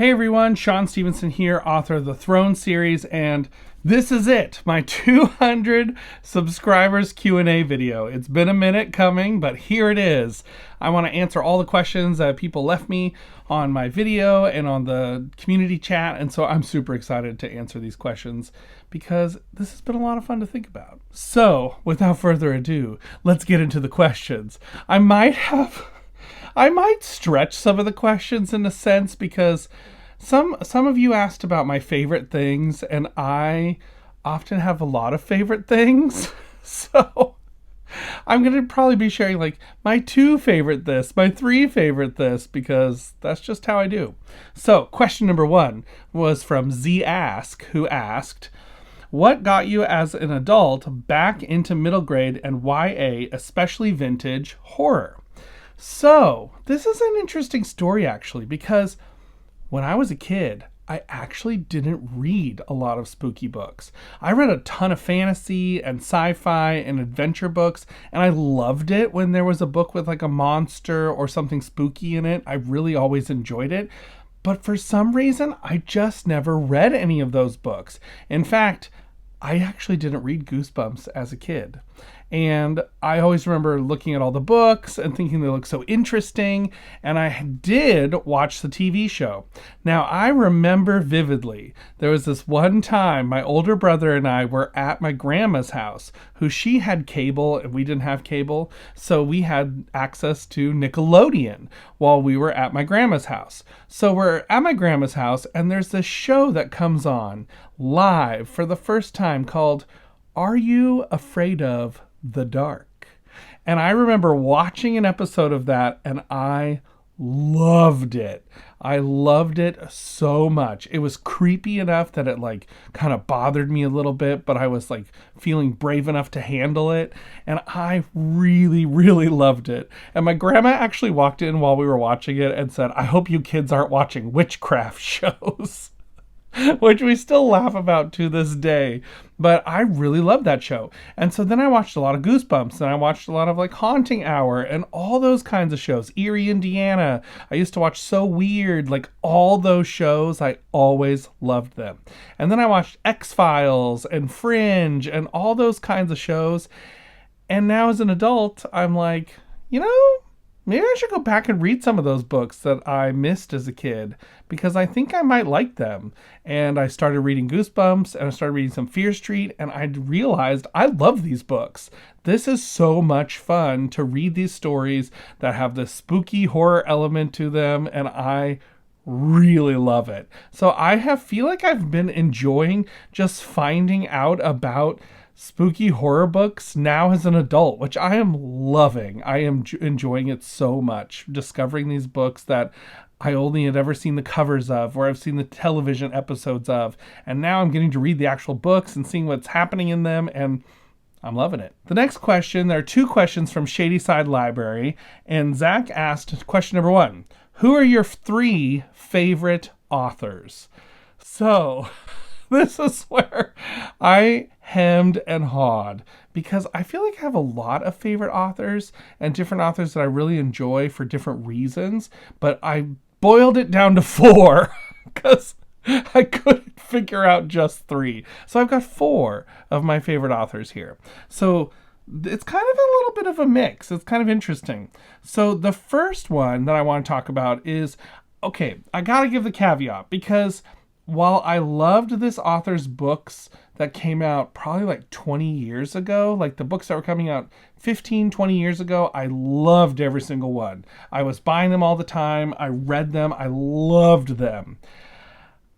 Hey everyone, Shaun Stevenson here, author of the Throne series, and this is it, my 200 subscribers Q&A video. It's been a minute coming, but here it is. I want to answer all the questions that people left me on my video and on the community chat, and so I'm super excited to answer these questions because this has been a lot of fun to think about. So, without further ado, let's get into the questions. I might stretch some of the questions in a sense because some of you asked about my favorite things, and I often have a lot of favorite things. So I'm going to probably be sharing like my 2 favorite this, my 3 favorite this, because that's just how I do. So question number 1 was from Z Ask, who asked, what got you as an adult back into middle grade and YA, especially vintage horror? So, this is an interesting story actually, because when I was a kid, I actually didn't read a lot of spooky books. I read a ton of fantasy and sci-fi and adventure books, and I loved it when there was a book with like a monster or something spooky in it. I really always enjoyed it. But for some reason, I just never read any of those books. In fact, I actually didn't read Goosebumps as a kid. And I always remember looking at all the books and thinking they looked so interesting. And I did watch the TV show. Now, I remember vividly, there was this one time my older brother and I were at my grandma's house, who she had cable and we didn't have cable. So we had access to Nickelodeon while we were at my grandma's house. So we're at my grandma's house and there's this show that comes on live for the first time called Are You Afraid of the Dark? And I remember watching an episode of that and I loved it. I loved it so much. It was creepy enough that it like kind of bothered me a little bit, but I was like feeling brave enough to handle it. And I really, really loved it. And my grandma actually walked in while we were watching it and said, I hope you kids aren't watching witchcraft shows. Which we still laugh about to this day. But I really loved that show. And so then I watched a lot of Goosebumps, and I watched a lot of like Haunting Hour and all those kinds of shows. Eerie, Indiana. I used to watch So Weird. Like all those shows, I always loved them. And then I watched X-Files and Fringe and all those kinds of shows. And now as an adult, I'm like, maybe I should go back and read some of those books that I missed as a kid because I think I might like them. And I started reading Goosebumps and I started reading some Fear Street and I realized I love these books. This is so much fun to read these stories that have this spooky horror element to them, and I really love it. So feel like I've been enjoying just finding out about spooky horror books now as an adult, which I am loving. I am enjoying it so much, discovering these books that I only had ever seen the covers of, or I've seen the television episodes of, and now I'm getting to read the actual books and seeing what's happening in them, and I'm loving it. The next question, there are 2 questions from Shadyside Library, and Zach asked question number 1, who are your 3 favorite authors? So this is where I hemmed and hawed because I feel like I have a lot of favorite authors and different authors that I really enjoy for different reasons, but I boiled it down to 4 because I couldn't figure out just 3. So I've got 4 of my favorite authors here. So it's kind of a little bit of a mix. It's kind of interesting. So the first one that I want to talk about is, okay, I got to give the caveat because while I loved this author's books that came out probably like 20 years ago, like the books that were coming out 15, 20 years ago, I loved every single one. I was buying them all the time. I read them. I loved them.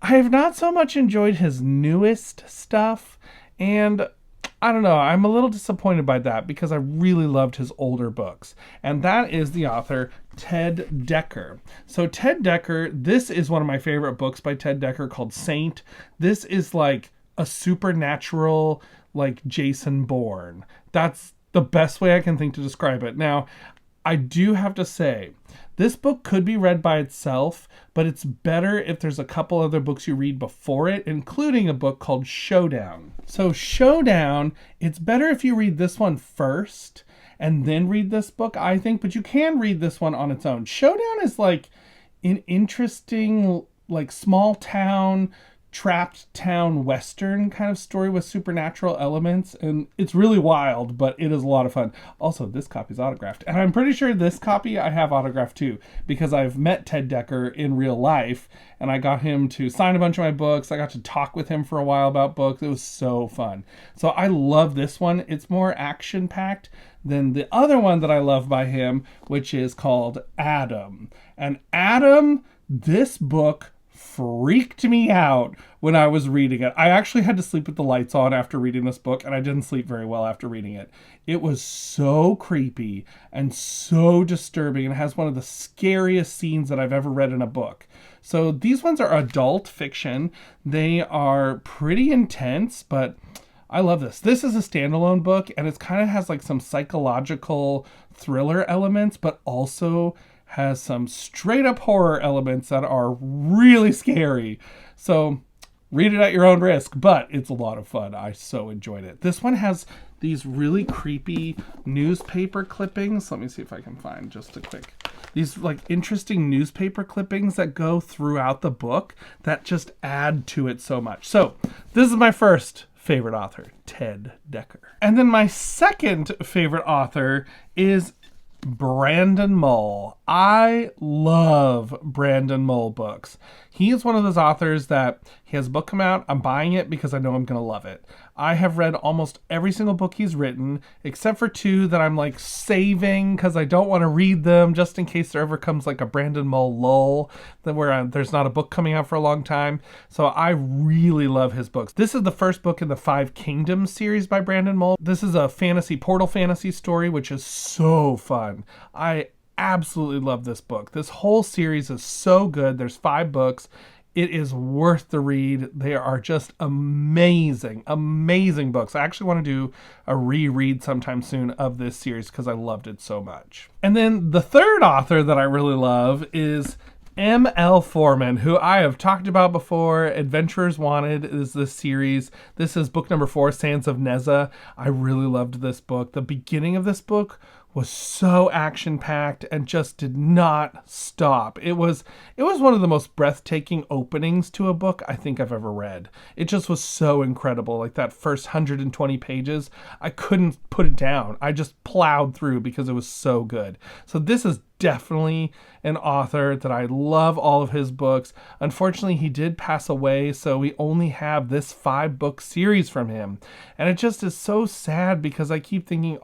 I have not so much enjoyed his newest stuff, and I don't know, I'm a little disappointed by that because I really loved his older books. And that is the author Ted Dekker. So Ted Dekker, this is one of my favorite books by Ted Dekker called Saint. This is like a supernatural, like Jason Bourne. That's the best way I can think to describe it. Now, I do have to say, this book could be read by itself, but it's better if there's a couple other books you read before it, including a book called Showdown. So Showdown, it's better if you read this one first and then read this book, I think, but you can read this one on its own. Showdown is like an interesting like small town, trapped town western kind of story with supernatural elements, and it's really wild, but it is a lot of fun. Also, this copy's autographed, and I'm pretty sure this copy I have autographed too, because I've met Ted Decker in real life, and I got him to sign a bunch of my books. I got to talk with him for a while about books. It was so fun. So I love this one. It's more action packed than the other one that I love by him, which is called Adam. And Adam, this book freaked me out when I was reading it. I actually had to sleep with the lights on after reading this book, and I didn't sleep very well after reading it. It was so creepy and so disturbing, and has one of the scariest scenes that I've ever read in a book. So these ones are adult fiction. They are pretty intense, but I love this. This is a standalone book, and it kind of has like some psychological thriller elements, but also has some straight up horror elements that are really scary. So read it at your own risk, but it's a lot of fun. I so enjoyed it. This one has these really creepy newspaper clippings. Let me see if I can find just a quick. These like interesting newspaper clippings that go throughout the book that just add to it so much. So this is my first favorite author, Ted Decker. And then my second favorite author is Brandon Mull. I love Brandon Mull books. He is one of those authors that he has a book come out, I'm buying it because I know I'm going to love it. I have read almost every single book he's written, except for two that I'm like saving because I don't want to read them just in case there ever comes like a Brandon Mull lull where there's not a book coming out for a long time. So I really love his books. This is the first book in the Five Kingdoms series by Brandon Mull. This is a portal fantasy story, which is so fun. I absolutely love this book. This whole series is so good. There's 5 books. It is worth the read. They are just amazing, amazing books. I actually want to do a reread sometime soon of this series because I loved it so much. And then the third author that I really love is M.L. Foreman, who I have talked about before. Adventurers Wanted is this series. This is book number 4, Sands of Neza. I really loved this book. The beginning of this book was so action-packed and just did not stop. It was one of the most breathtaking openings to a book I think I've ever read. It just was so incredible. Like that first 120 pages, I couldn't put it down. I just plowed through because it was so good. So this is definitely an author that I love all of his books. Unfortunately, he did pass away, so we only have this 5-book series from him. And it just is so sad because I keep thinking,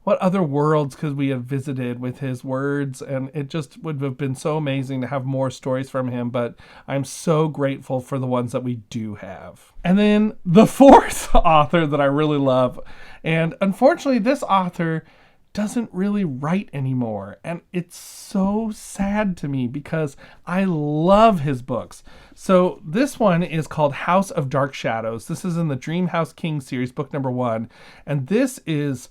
what other worlds could we have visited with his words? And it just would have been so amazing to have more stories from him, but I'm so grateful for the ones that we do have. And then the fourth author that I really love, and unfortunately this author doesn't really write anymore, and it's so sad to me because I love his books. So this one is called House of Dark Shadows. This is in the Dream House King series, book number 1, and this is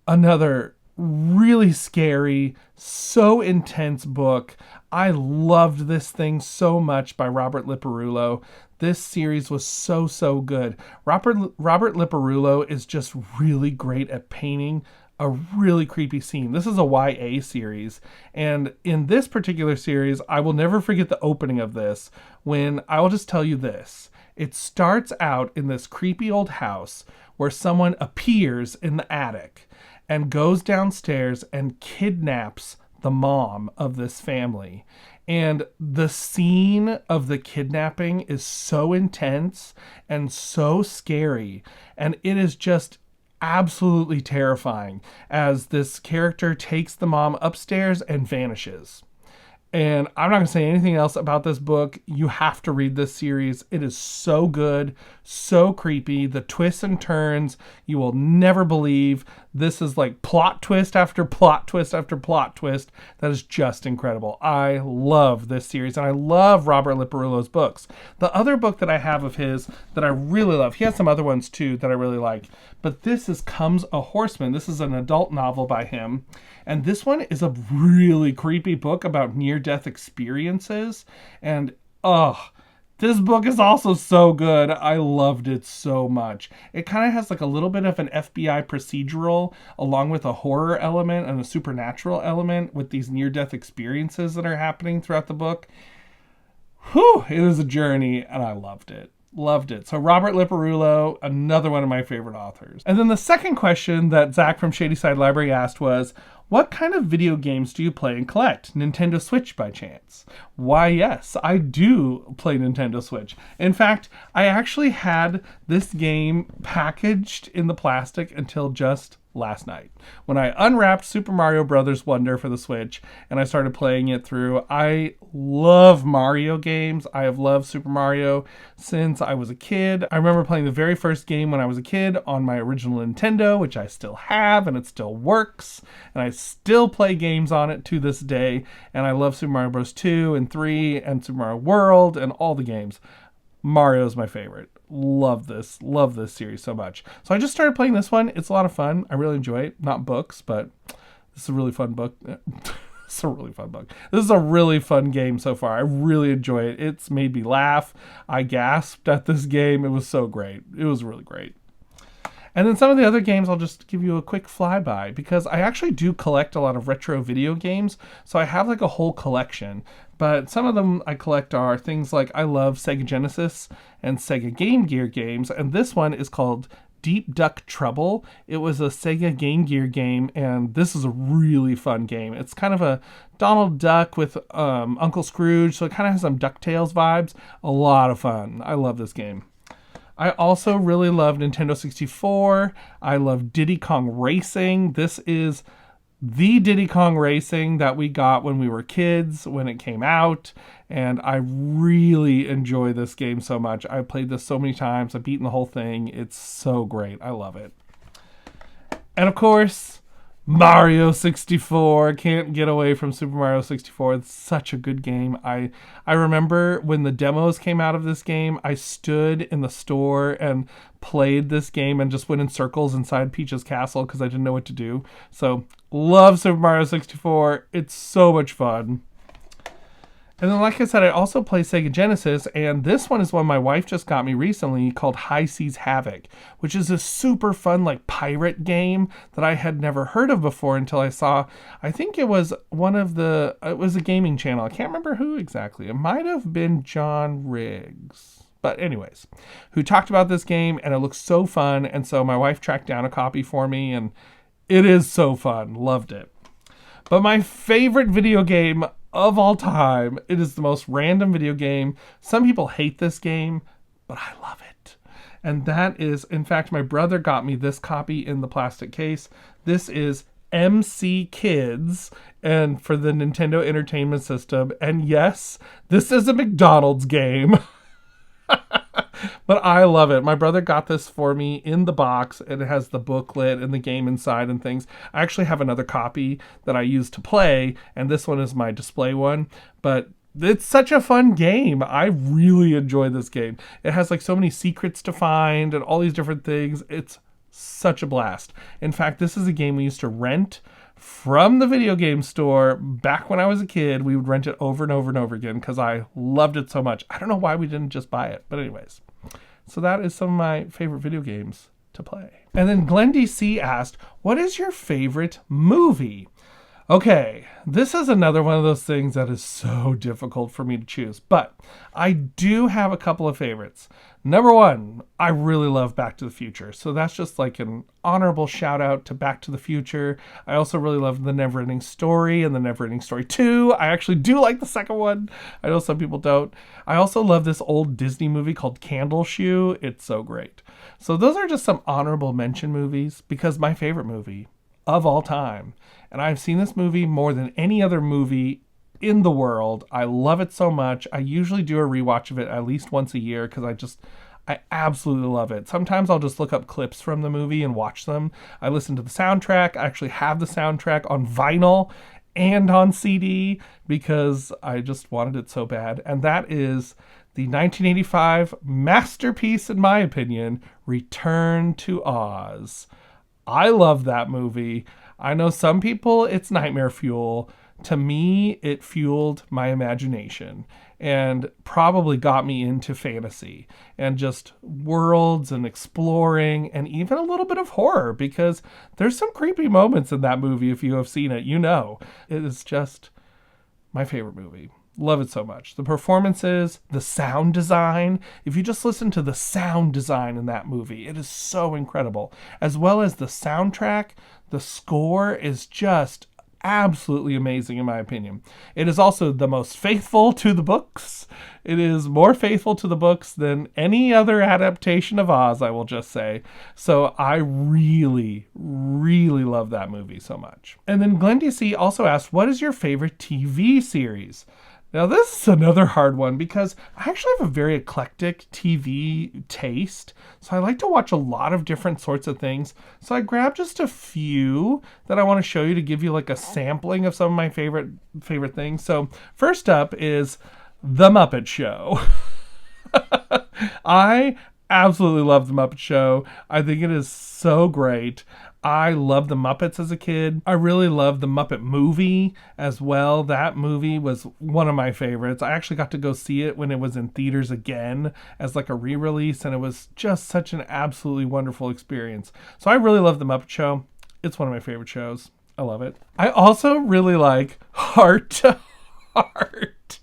another really scary, so intense book. I loved this thing so much by Robert Liparulo. This series was so good. Robert Liparulo is just really great at painting a really creepy scene. This is a YA series, and in this particular series, I will never forget the opening of this, when I will just tell you this. It starts out in this creepy old house where someone appears in the attic and goes downstairs and kidnaps the mom of this family. And the scene of the kidnapping is so intense and so scary. And it is just absolutely terrifying as this character takes the mom upstairs and vanishes. And I'm not going to say anything else about this book. You have to read this series. It is so good, so creepy. The twists and turns you will never believe. This is like plot twist after plot twist after plot twist. That is just incredible. I love this series, and I love Robert Liparulo's books. The other book that I have of his that I really love, he has some other ones too that I really like, but this is Comes a Horseman. This is an adult novel by him. And this one is a really creepy book about near-death experiences. And, this book is also so good. I loved it so much. It kind of has like a little bit of an FBI procedural along with a horror element and a supernatural element with these near-death experiences that are happening throughout the book. Whew, it is a journey, and I loved it. Loved it. So Robert Liparulo, another one of my favorite authors. And then the second question that Zach from Shadyside Library asked was, what kind of video games do you play and collect? Nintendo Switch by chance? Why, yes, I do play Nintendo Switch. In fact, I actually had this game packaged in the plastic until just last night when I unwrapped Super Mario Brothers Wonder for the Switch and I started playing it through. I love Mario games. I have loved Super Mario since I was a kid. I remember playing the very first game when I was a kid on my original Nintendo, which I still have, and it still works, and I still play games on it to this day. And I love Super Mario Bros. 2 and 3 and Super Mario World and all the games. Mario's my favorite. Love this series so much. So I just started playing this one. It's a lot of fun. I really enjoy it. Not books, but this is a really fun book. It's a really fun book. This is a really fun game so far. I really enjoy it. It's made me laugh. I gasped at this game. It was so great. It was really great. And then some of the other games, I'll just give you a quick flyby because I actually do collect a lot of retro video games. So I have like a whole collection. But some of them I collect are things like I love Sega Genesis and Sega Game Gear games. And this one is called Deep Duck Trouble. It was a Sega Game Gear game, and this is a really fun game. It's kind of a Donald Duck with Uncle Scrooge, so it kind of has some DuckTales vibes. A lot of fun. I love this game. I also really love Nintendo 64. I love Diddy Kong Racing. This is the Diddy Kong Racing that we got when we were kids, when it came out. And I really enjoy this game so much. I've played this so many times. I've beaten the whole thing. It's so great. I love it. And of course, Mario 64. Can't get away from Super Mario 64. It's such a good game. I remember when the demos came out of this game, I stood in the store and played this game and just went in circles inside Peach's castle because I didn't know what to do. So, love Super Mario 64. It's so much fun. And then, like I said, I also play Sega Genesis, and this one is one my wife just got me recently called High Seas Havoc, which is a super fun, like, pirate game that I had never heard of before until I saw, I think it was it was a gaming channel. I can't remember who exactly. It might have been John Riggs. But anyways, who talked about this game, and it looks so fun, and so my wife tracked down a copy for me, and it is so fun. Loved it. But my favorite video game of all time, it is the most random video game. Some people hate this game, but I love it. And that is, in fact, my brother got me this copy in the plastic case. This is MC Kids, and for the Nintendo Entertainment System. And yes, this is a McDonald's game. But I love it. My brother got this for me in the box. It has the booklet and the game inside and things. I actually have another copy that I use to play, and this one is my display one. But it's such a fun game. I really enjoy this game. It has like so many secrets to find and all these different things. It's such a blast. In fact, this is a game we used to rent from the video game store back when I was a kid. We would rent it over and over and over again because I loved it so much. I don't know why we didn't just buy it, but anyways. So that is some of my favorite video games to play. And then Glenn DC asked, what is your favorite movie? Okay, this is another one of those things that is so difficult for me to choose, but I do have a couple of favorites. Number one, I really love Back to the Future, so that's just like an honorable shout out to Back to the Future. I also really love The Neverending Story and The Neverending Story 2. I actually do like the second one. I know some people don't. I also love this old Disney movie called Candle Shoe. It's so great. So those are just some honorable mention movies because my favorite movie of all time. And I've seen this movie more than any other movie in the world. I love it so much. I usually do a rewatch of it at least once a year because I absolutely love it. Sometimes I'll just look up clips from the movie and watch them. I listen to the soundtrack. I actually have the soundtrack on vinyl and on CD because I just wanted it so bad. And that is the 1985 masterpiece, in my opinion, Return to Oz. I love that movie. I know some people, it's nightmare fuel. To me, it fueled my imagination and probably got me into fantasy and just worlds and exploring and even a little bit of horror because there's some creepy moments in that movie. If you have seen it, you know. It is just my favorite movie. Love it so much. The performances, the sound design. If you just listen to the sound design in that movie, it is so incredible. As well as the soundtrack, the score is just absolutely amazing in my opinion. It is also the most faithful to the books. It is more faithful to the books than any other adaptation of Oz, I will just say. So I really, really love that movie so much. And then Glenn DC also asked, what is your favorite TV series? Now, this is another hard one because I actually have a very eclectic TV taste. So I like to watch a lot of different sorts of things. So I grabbed just a few that I want to show you to give you like a sampling of some of my favorite things. So first up is The Muppet Show. I absolutely love The Muppet Show. I think it is so great. I loved the Muppets as a kid. I really loved the Muppet movie as well. That movie was one of my favorites. I actually got to go see it when it was in theaters again as like a re-release, and it was just such an absolutely wonderful experience. So I really love the Muppet Show. It's one of my favorite shows. I love it. I also really like Heart to Heart.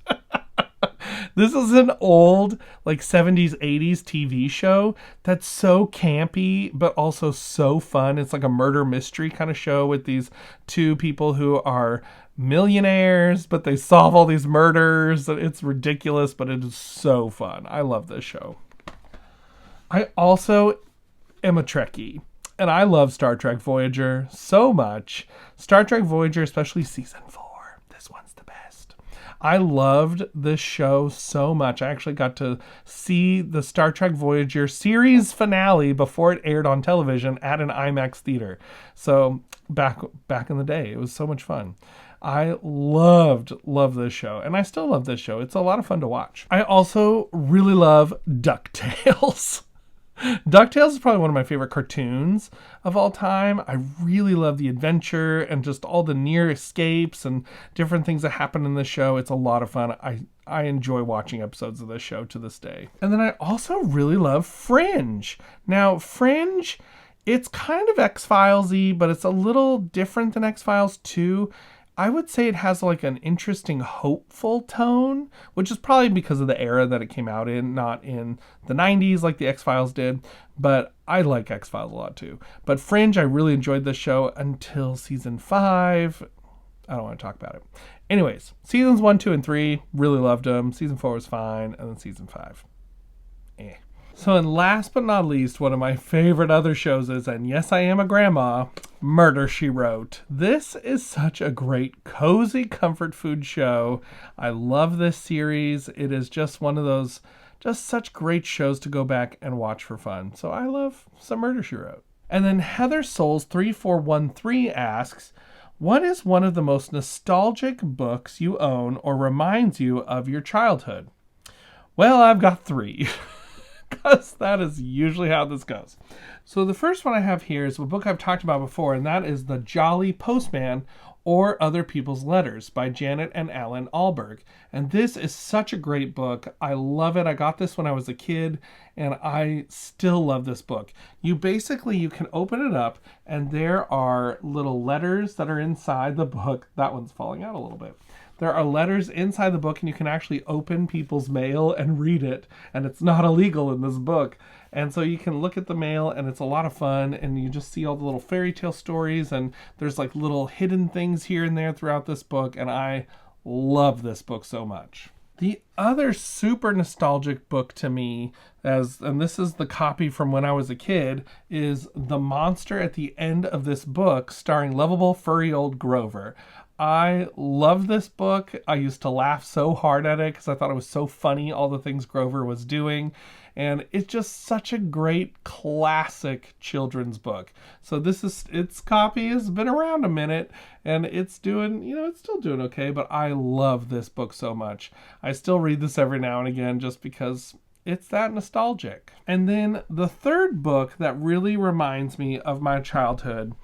This is an old, like 70s, 80s TV show that's so campy, but also so fun. It's like a murder mystery kind of show with these two people who are millionaires, but they solve all these murders. It's ridiculous, but it is so fun. I love this show. I also am a Trekkie, and I love Star Trek Voyager so much. Star Trek Voyager, especially season 4. This one's the best. I loved this show so much. I actually got to see the Star Trek Voyager series finale before it aired on television at an IMAX theater. So back in the day, it was so much fun. I loved this show, and I still love this show. It's a lot of fun to watch. I also really love DuckTales. DuckTales is probably one of my favorite cartoons of all time. I really love the adventure and just all the near escapes and different things that happen in the show. It's a lot of fun. I enjoy watching episodes of this show to this day. And then I also really love Fringe. Now, Fringe, it's kind of X-Files-y, but it's a little different than X-Files too. I would say it has like an interesting, hopeful tone, which is probably because of the era that it came out in, not in the 90s like the X-Files did. But I like X-Files a lot too. But Fringe, I really enjoyed this show until season 5. I don't want to talk about it. Anyways, seasons 1, 2, and 3, really loved them. Season 4 was fine. And then season 5, eh. So, and last but not least, one of my favorite other shows is, and yes, I am a grandma, Murder, She Wrote. This is such a great, cozy comfort food show. I love this series. It is just one of those, just such great shows to go back and watch for fun. So I love some Murder, She Wrote. And then Heather Souls 3413 asks, what is one of the most nostalgic books you own or reminds you of your childhood? Well, I've got 3. Because that is usually how this goes. So the first one I have here is a book I've talked about before, and that is The Jolly Postman or Other People's Letters by Janet and Alan Alberg. And this is such a great book. I love it. I got this when I was a kid, and I still love this book. You can open it up, and there are little letters that are inside the book. That one's falling out a little bit. There are letters inside the book, and you can actually open people's mail and read it, and it's not illegal in this book. And so you can look at the mail, and it's a lot of fun, and you just see all the little fairy tale stories, and there's like little hidden things here and there throughout this book, and I love this book so much. The other super nostalgic book to me, and this is the copy from when I was a kid, is The Monster at the End of This Book, starring lovable furry old Grover. I love this book. I used to laugh so hard at it because I thought it was so funny, all the things Grover was doing. And it's just such a great classic children's book. So its copy has been around a minute, and it's still doing okay, but I love this book so much. I still read this every now and again just because it's that nostalgic. And then the third book that really reminds me of my childhood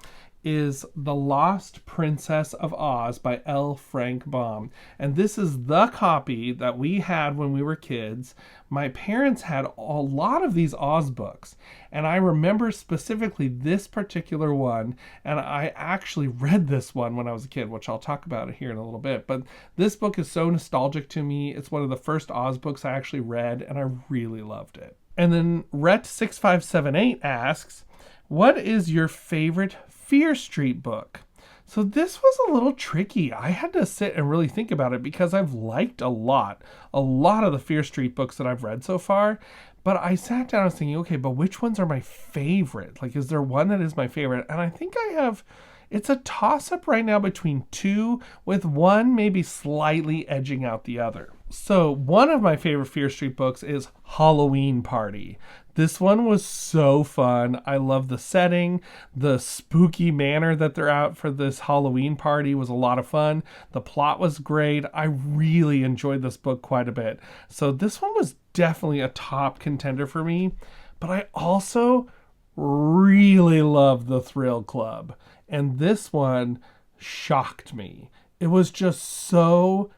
is The Lost Princess of Oz by L. Frank Baum. And this is the copy that we had when we were kids. My parents had a lot of these Oz books, and I remember specifically this particular one, and I actually read this one when I was a kid, which I'll talk about here in a little bit. But this book is so nostalgic to me. It's one of the first Oz books I actually read, and I really loved it. And then Rhett6578 asks, what is your favorite Fear Street book? So this was a little tricky. I had to sit and really think about it because I've liked a lot of the Fear Street books that I've read so far. But I sat down and was thinking, okay, but which ones are my favorite? Like, is there one that is my favorite? And I think it's a toss-up right now between two, with one maybe slightly edging out the other. So one of my favorite Fear Street books is Halloween Party. This one was so fun. I love the setting. The spooky manner that they're out for this Halloween party was a lot of fun. The plot was great. I really enjoyed this book quite a bit. So this one was definitely a top contender for me. But I also really love The Thrill Club. And this one shocked me. It was just so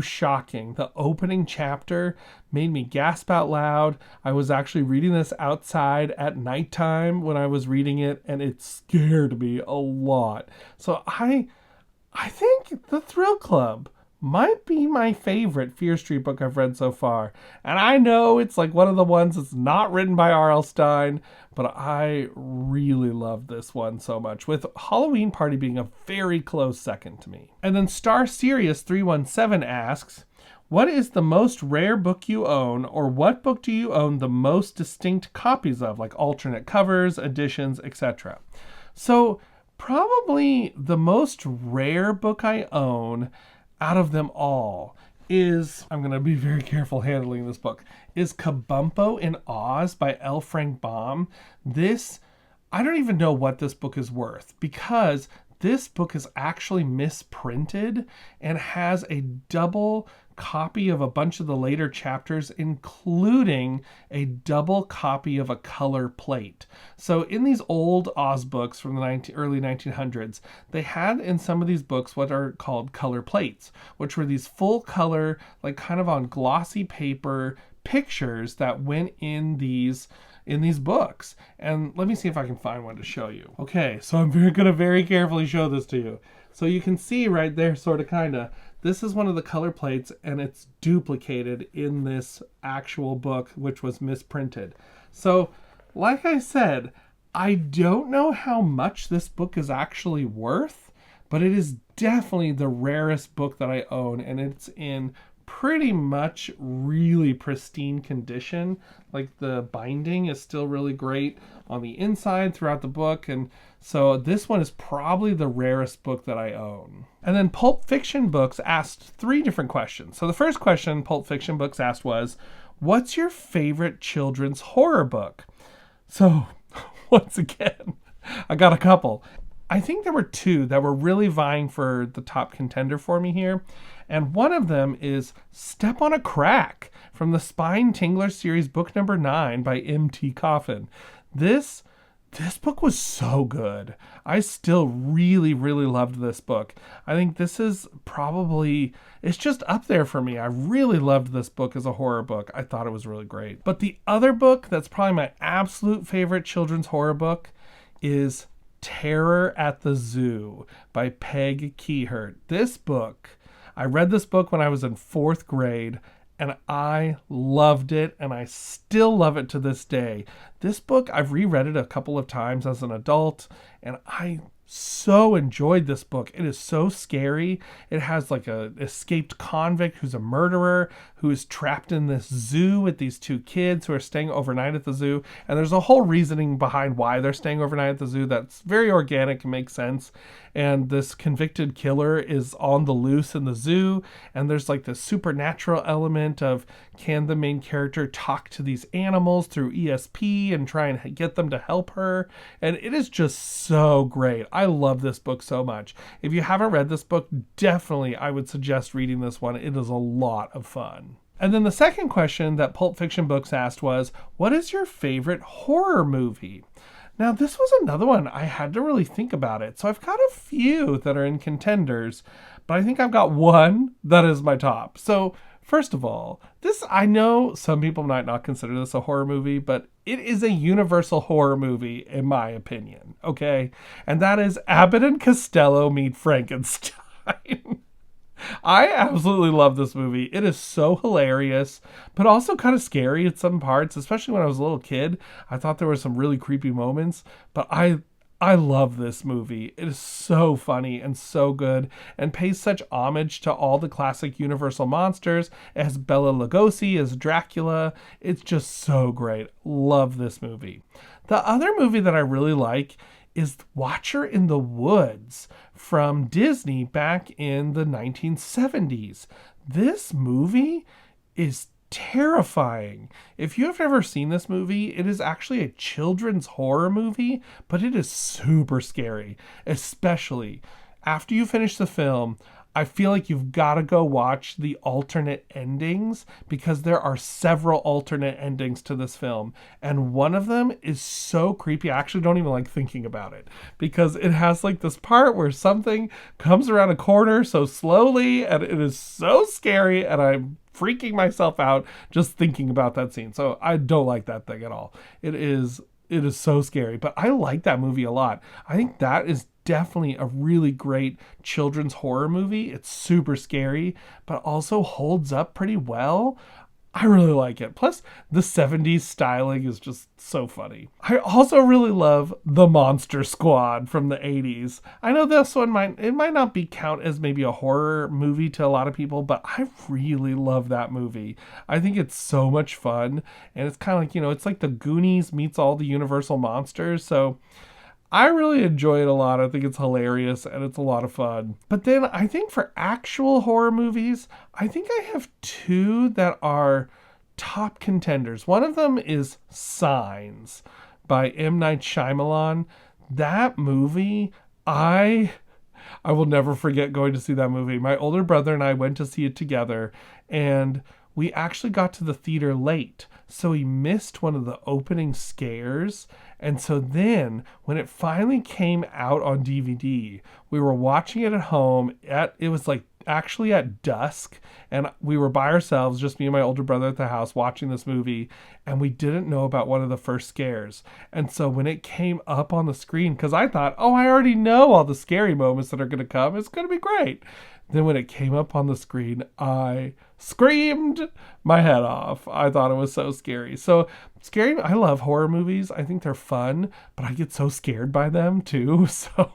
shocking. The opening chapter made me gasp out loud. I was actually reading this outside at nighttime when I was reading it, and it scared me a lot. So I think The Thrill Club might be my favorite Fear Street book I've read so far. And I know it's like one of the ones that's not written by R.L. Stine, but I really love this one so much, with Halloween Party being a very close second to me. And then Star Sirius 317 asks, what is the most rare book you own, or what book do you own the most distinct copies of, like alternate covers, editions, etc.? So probably the most rare book I own out of them all is, I'm going to be very careful handling this book, is Kabumpo in Oz by L. Frank Baum. This, I don't even know what this book is worth, because this book is actually misprinted and has a double copy of a bunch of the later chapters, including a double copy of a color plate. So in these old Oz books from the early 1900s, they had in some of these books what are called color plates, which were these full color, like kind of on glossy paper pictures that went in these books. And let me see if I can find one to show you. Okay, so I'm going to very carefully show this to you. So you can see right there, sort of, kind of, this is one of the color plates, and it's duplicated in this actual book, which was misprinted. So, like I said, I don't know how much this book is actually worth, but it is definitely the rarest book that I own, and it's in pretty much really pristine condition. Like, the binding is still really great on the inside throughout the book, and so this one is probably the rarest book that I own. And then Pulp Fiction Books asked 3 different questions. So the first question Pulp Fiction Books asked was, what's your favorite children's horror book? So once again, I got a couple. I think there were 2 that were really vying for the top contender for me here. And one of them is Step on a Crack from the Spine Tingler series, book number 9 by M.T. Coffin. This book was so good. I still really loved this book. I think this is probably, it's just up there for me. I really loved this book as a horror book. I thought it was really great. But the other book that's probably my absolute favorite children's horror book is Terror at the Zoo by Peg Kehrt. This book, I read this book when I was in 4th grade, and I loved it, and I still love it to this day. This book, I've reread it a couple of times as an adult, and I so enjoyed this book. It is so scary. It has like a escaped convict who's a murderer, who is trapped in this zoo with these 2 kids who are staying overnight at the zoo. And there's a whole reasoning behind why they're staying overnight at the zoo that's very organic and makes sense. And this convicted killer is on the loose in the zoo. And there's like this supernatural element of, can the main character talk to these animals through ESP and try and get them to help her? And it is just so great. I love this book so much. If you haven't read this book, definitely I would suggest reading this one. It is a lot of fun. And then the second question that Pulp Fiction Books asked was, what is your favorite horror movie? Now, this was another one I had to really think about it. So I've got a few that are in contenders, but I think I've got one that is my top. So, first of all, this, I know some people might not consider this a horror movie, but it is a universal horror movie, in my opinion. Okay? And that is Abbott and Costello Meet Frankenstein. I absolutely love this movie. It is so hilarious, but also kind of scary at some parts, especially when I was a little kid. I thought there were some really creepy moments, but I love this movie. It is so funny and so good and pays such homage to all the classic Universal monsters. It has Bela Lugosi as Dracula. It's just so great. Love this movie. The other movie that I really like is Watcher in the Woods from Disney back in the 1970s. This movie is terrifying. If you have never seen this movie, it is actually a children's horror movie, but it is super scary, especially after you finish the film. I feel like you've got to go watch the alternate endings because there are several alternate endings to this film. And one of them is so creepy. I actually don't even like thinking about it because it has like this part where something comes around a corner so slowly and it is so scary and I'm freaking myself out just thinking about that scene. So I don't like that thing at all. It is so scary, but I like that movie a lot. I think that is definitely a really great children's horror movie. It's super scary, but also holds up pretty well. I really like it. Plus, the 70s styling is just so funny. I also really love The Monster Squad from the 80s. I know this one might not be count as maybe a horror movie to a lot of people, but I really love that movie. I think it's so much fun, and it's kind of like, it's like the Goonies meets all the Universal monsters, so I really enjoy it a lot. I think it's hilarious and it's a lot of fun. But then I think for actual horror movies, I think I have two that are top contenders. One of them is Signs by M. Night Shyamalan. That movie, I will never forget going to see that movie. My older brother and I went to see it together, and we actually got to the theater late, so we missed one of the opening scares. And so then when it finally came out on DVD, we were watching it at home it was like actually at dusk, and we were by ourselves, just me and my older brother at the house watching this movie, and we didn't know about one of the first scares. And so when it came up on the screen, because I thought, oh, I already know all the scary moments that are going to come, it's going to be great. Then when it came up on the screen, I screamed my head off. I thought it was so scary. So scary. I love horror movies. I think they're fun, but I get so scared by them too. So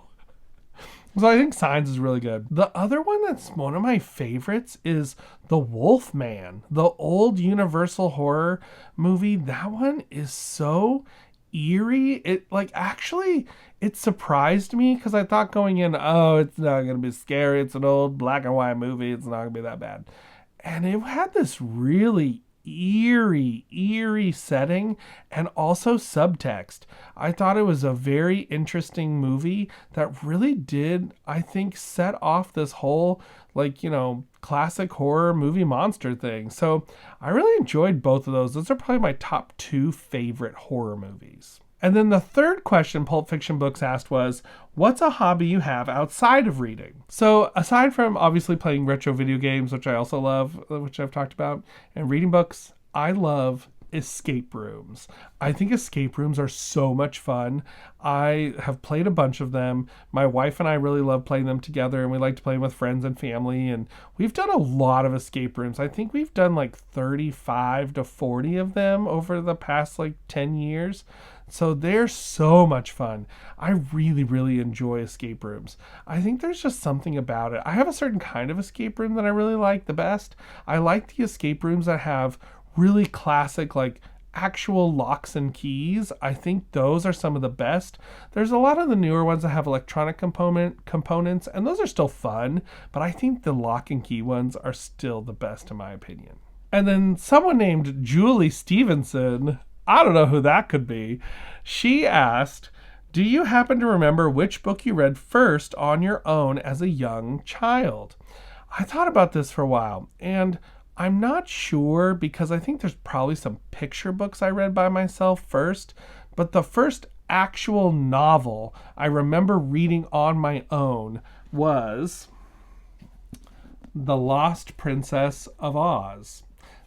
I think Signs is really good. The other one that's one of my favorites is The Wolfman, the old Universal horror movie. That one is so eerie. It surprised me because I thought going in, oh, it's not going to be scary. It's an old black and white movie. It's not going to be that bad. And it had this really eerie setting and also subtext. I thought it was a very interesting movie that really did, I think, set off this whole, classic horror movie monster thing. So I really enjoyed both of those. Those are probably my top two favorite horror movies. And then the third question Pulp Fiction Books asked was, what's a hobby you have outside of reading? So aside from obviously playing retro video games, which I also love, which I've talked about, and reading books, I love escape rooms. I think escape rooms are so much fun. I have played a bunch of them. My wife and I really love playing them together, and we like to play them with friends and family, and we've done a lot of escape rooms. I think we've done like 35 to 40 of them over the past 10 years. So they're so much fun. I really, really enjoy escape rooms. I think there's just something about it. I have a certain kind of escape room that I really like the best. I like the escape rooms that have really classic, actual locks and keys. I think those are some of the best. There's a lot of the newer ones that have electronic components, and those are still fun, but I think the lock and key ones are still the best in my opinion. And then someone named Julie Stevenson, I don't know who that could be. She asked, do you happen to remember which book you read first on your own as a young child? I thought about this for a while, and I'm not sure because I think there's probably some picture books I read by myself first, but the first actual novel I remember reading on my own was The Lost Princess of Oz.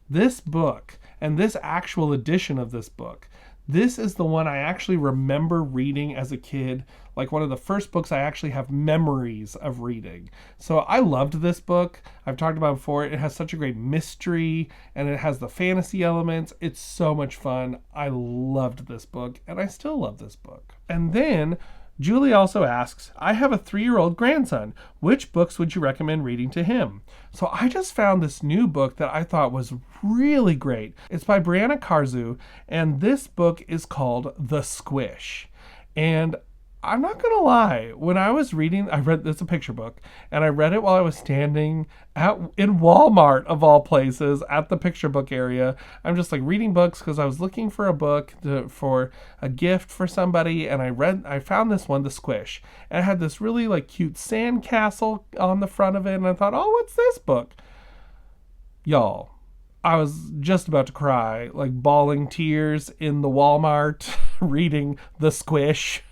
This book, and this actual edition of this book, this is the one I actually remember reading as a kid, like one of the first books I actually have memories of reading. So I loved this book. I've talked about it before. It has such a great mystery and it has the fantasy elements. It's so much fun. I loved this book and I still love this book. And then Julie also asks, I have a 3-year-old grandson. Which books would you recommend reading to him? So I just found this new book that I thought was really great. It's by Brianna Karzu, and this book is called The Squish. And I'm not going to lie, when I was reading, it's a picture book, and I read it while I was standing in Walmart, of all places, at the picture book area. I'm just like reading books because I was looking for a book for a gift for somebody, and I found this one, The Squish. And it had this really like cute sandcastle on the front of it, and I thought, oh, what's this book? Y'all, I was just about to cry, like bawling tears in the Walmart reading The Squish.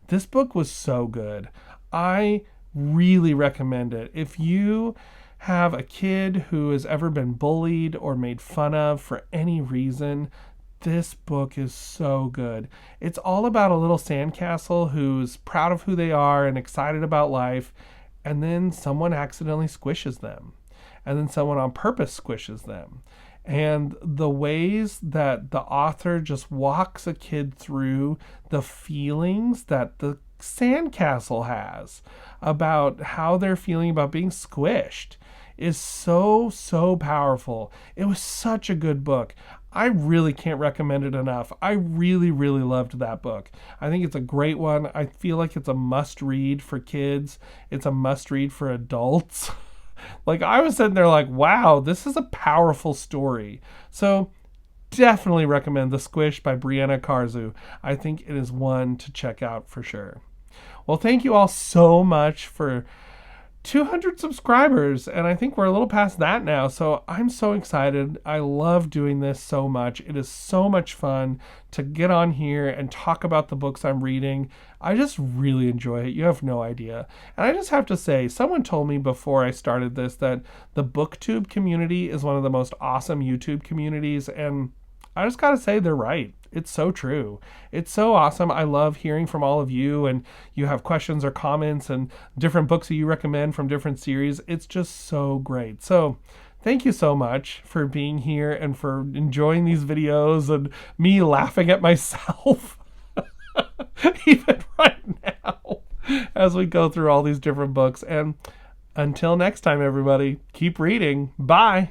This book was so good. I really recommend it. If you have a kid who has ever been bullied or made fun of for any reason, this book is so good. It's all about a little sandcastle who's proud of who they are and excited about life, and then someone accidentally squishes them. And then someone on purpose squishes them. And the ways that the author just walks a kid through the feelings that the sandcastle has about how they're feeling about being squished is so, so powerful. It was such a good book. I really can't recommend it enough. I really, really loved that book. I think it's a great one. I feel like it's a must read for kids. It's a must read for adults. Like, I was sitting there like, wow, this is a powerful story. So definitely recommend The Squish by Brianna Karzu. I think it is one to check out for sure. Well, thank you all so much for 200 subscribers, and I think we're a little past that now, so I'm so excited. I love doing this so much. It is so much fun to get on here and talk about the books I'm reading. I just really enjoy it. You have no idea. And I just have to say, someone told me before I started this that the BookTube community is one of the most awesome YouTube communities, and I just gotta say they're right. It's so true. It's so awesome. I love hearing from all of you, and you have questions or comments and different books that you recommend from different series. It's just so great. So thank you so much for being here and for enjoying these videos and me laughing at myself even right now as we go through all these different books. And until next time, everybody, keep reading. Bye.